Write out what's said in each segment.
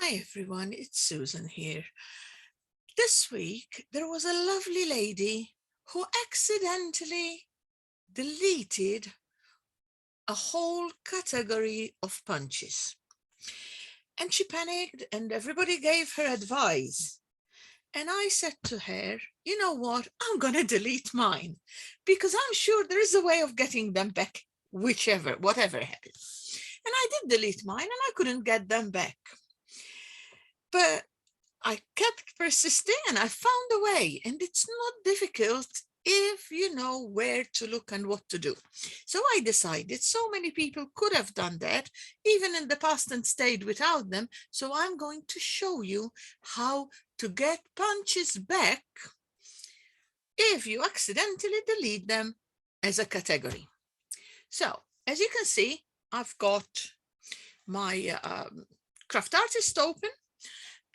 Hi everyone, it's Susan here. This week there was a lovely lady who accidentally deleted a whole category of punches. And she panicked and everybody gave her advice. And I said to her, you know what, I'm going to delete mine because I'm sure there is a way of getting them back, whatever happens. And I did delete mine and I couldn't get them back. But I kept persisting and I found a way, and it's not difficult if you know where to look and what to do. So I decided so many people could have done that even in the past and stayed without them. So I'm going to show you how to get punches back if you accidentally delete them as a category. So as you can see, I've got my Craft Artist open.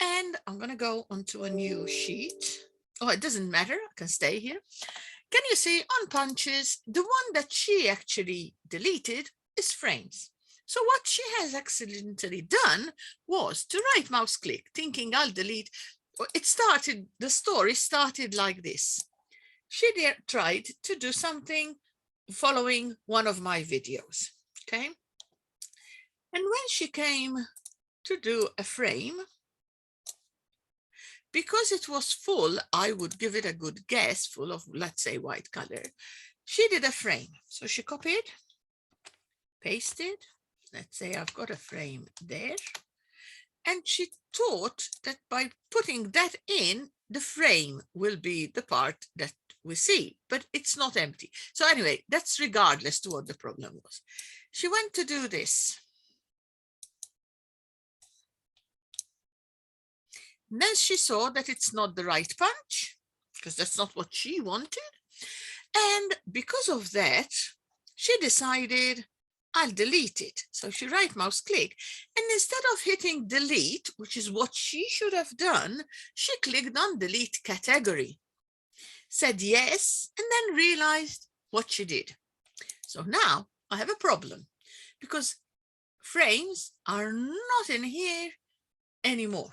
And I'm going to go onto a new sheet. Oh, it doesn't matter. I can stay here. Can you see on punches, the one that she actually deleted is frames. So what she has accidentally done was to right mouse click, thinking I'll delete. The story started like this. She tried to do something following one of my videos. Okay. And when she came to do a frame, because it was full, I would give it a good guess, full of, let's say, white color. She did a frame. So she copied, pasted. Let's say I've got a frame there. And she thought that by putting that in, the frame will be the part that we see, but it's not empty. So anyway, that's regardless to what the problem was. She went to do this. And then she saw that it's not the right punch, because that's not what she wanted. And because of that, she decided, I'll delete it. So she right mouse click, and instead of hitting delete, which is what she should have done, she clicked on delete category, said yes, and then realized what she did. So now I have a problem because frames are not in here anymore.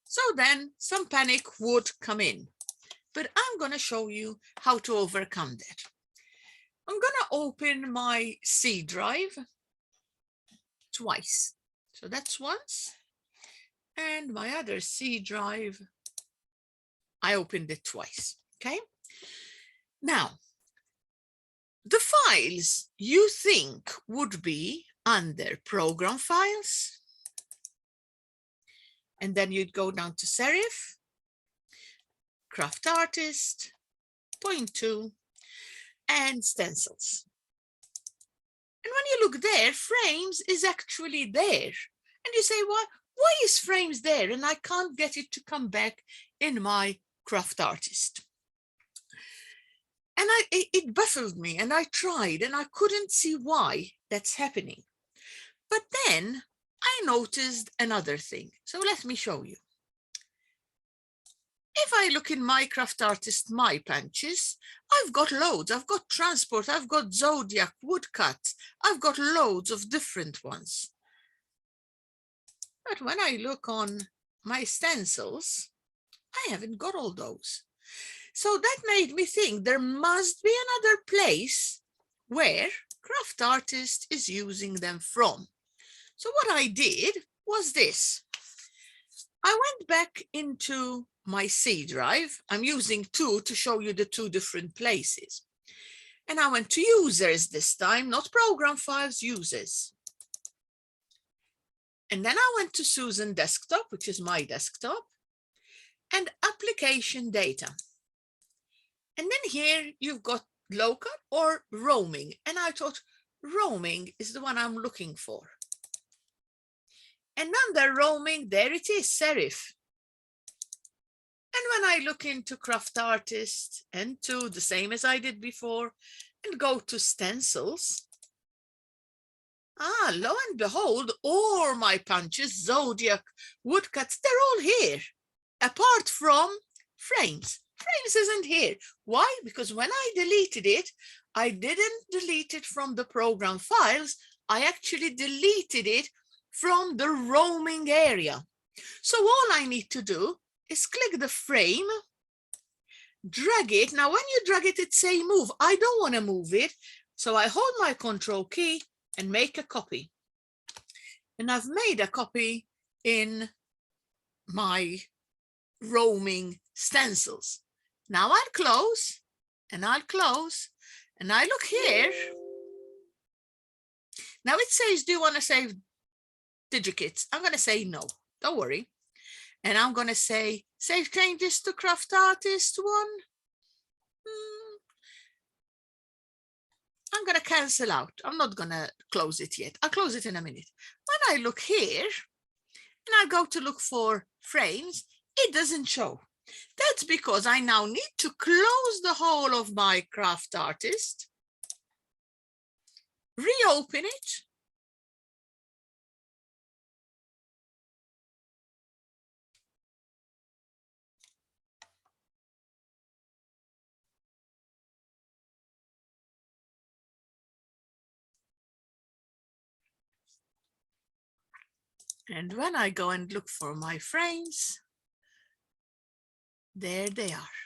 So then some panic would come in, but I'm going to show you how to overcome that. I'm going to open my C drive twice. So that's once. And my other C drive, I opened it twice. Okay. Now, the files you think would be under program files. And then you'd go down to Serif, Craft Artist, Point 2, and Stencils. And when you look there, frames is actually there. And you say, why is frames there? And I can't get it to come back in my Craft Artist. And it baffled me, and I tried, and I couldn't see why that's happening. But then I noticed another thing. So let me show you. If I look in my Craft Artist, my punches, I've got loads. I've got transport, I've got zodiac, woodcuts, I've got loads of different ones. But when I look on my stencils, I haven't got all those. So that made me think there must be another place where Craft Artist is using them from. So what I did was this. I went back into my C drive. I'm using 2 to show you the 2 different places. And I went to users this time, not program files, users. And then I went to Susan desktop, which is my desktop, and application data. And then here you've got local or roaming. And I thought roaming is the one I'm looking for. And under roaming, there it is, serif. And when I look into Craft Artist and to the same as I did before and go to stencils, lo and behold, all my punches, zodiac, woodcuts, they're all here, apart from frames. Frames isn't here. Why? Because when I deleted it, I didn't delete it from the program files. I actually deleted it from the roaming area. So all I need to do is click the frame, drag it. Now, when you drag it, it say move. I don't want to move it. So I hold my control key and make a copy. And I've made a copy in my roaming stencils. Now I'll close and I'll close and I look here. Now it says, do you want to save DigiKits? I'm going to say no, don't worry. And I'm going to say, save changes to Craft Artist 1. I'm going to cancel out. I'm not going to close it yet. I'll close it in a minute. When I look here and I go to look for frames, it doesn't show. That's because I now need to close the whole of my Craft Artist, reopen it, and when I go and look for my frames, there they are.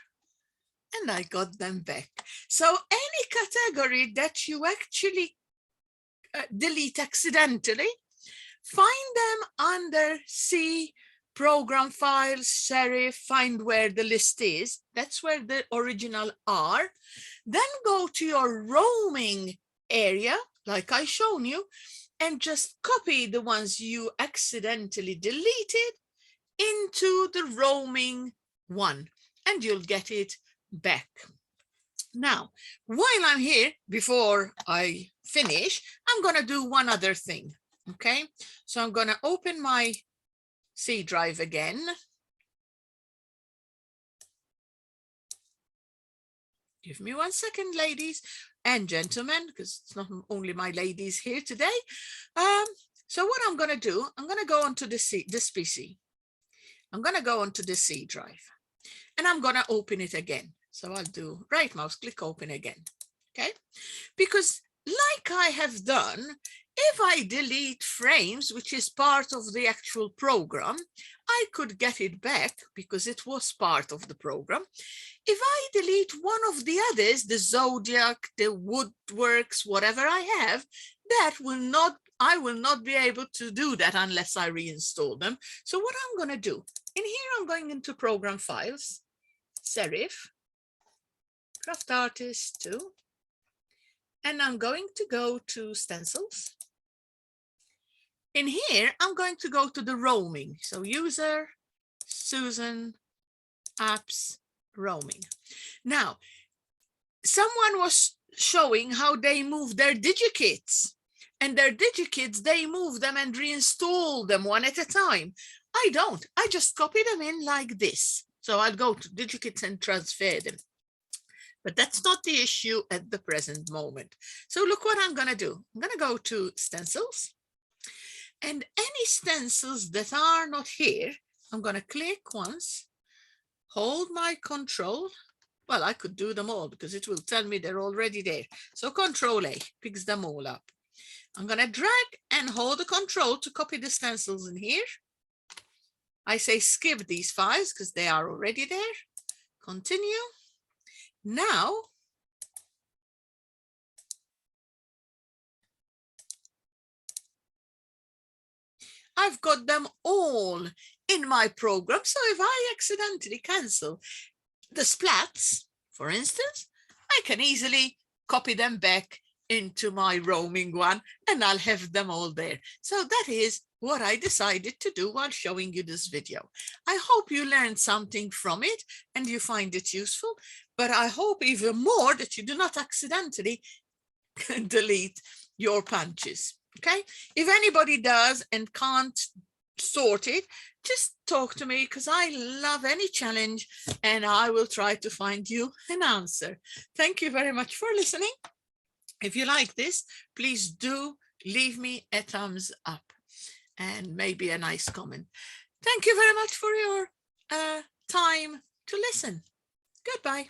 And I got them back. So any category that you actually delete accidentally, find them under C, program files, Serif, find where the list is. That's where the original are. Then go to your roaming area, like I shown you, and just copy the ones you accidentally deleted into the roaming one, and you'll get it back. Now, while I'm here, before I finish, I'm going to do one other thing. Okay, so I'm going to open my C drive again. Give me 1 second, ladies and gentlemen, because it's not only my ladies here today. So what I'm going to do, I'm going to go onto this PC. I'm going to go onto the C drive and I'm going to open it again. So I'll do right mouse, click open again. Okay, because like I have done, if I delete frames, which is part of the actual program, I could get it back because it was part of the program. If I delete one of the others, the Zodiac, the Woodworks, whatever I have, that will not, I will not be able to do that unless I reinstall them. So what I'm going to do, in here, I'm going into program files, Serif, Craft Artist 2, and I'm going to go to stencils. In here, I'm going to go to the roaming. So user, Susan, apps, roaming. Now, someone was showing how they move their DigiKits, and their DigiKits, they move them and reinstall them one at a time. I don't, I just copy them in like this. So I'll go to DigiKits and transfer them. But that's not the issue at the present moment. So look what I'm going to do. I'm going to go to stencils, and any stencils that are not here, I'm going to click once, hold my control. Well, I could do them all because it will tell me they're already there. So Control A picks them all up. I'm going to drag and hold the control to copy the stencils in here. I say skip these files because they are already there. Continue. Now, I've got them all in my program. So if I accidentally cancel the splats, for instance, I can easily copy them back into my roaming one and I'll have them all there. So that is what I decided to do while showing you this video. I hope you learned something from it and you find it useful, but I hope even more that you do not accidentally delete your punches. Okay, if anybody does and can't sort it, just talk to me because I love any challenge and I will try to find you an answer. Thank you very much for listening. If you like this, please do leave me a thumbs up and maybe a nice comment. Thank you very much for your time to listen. Goodbye.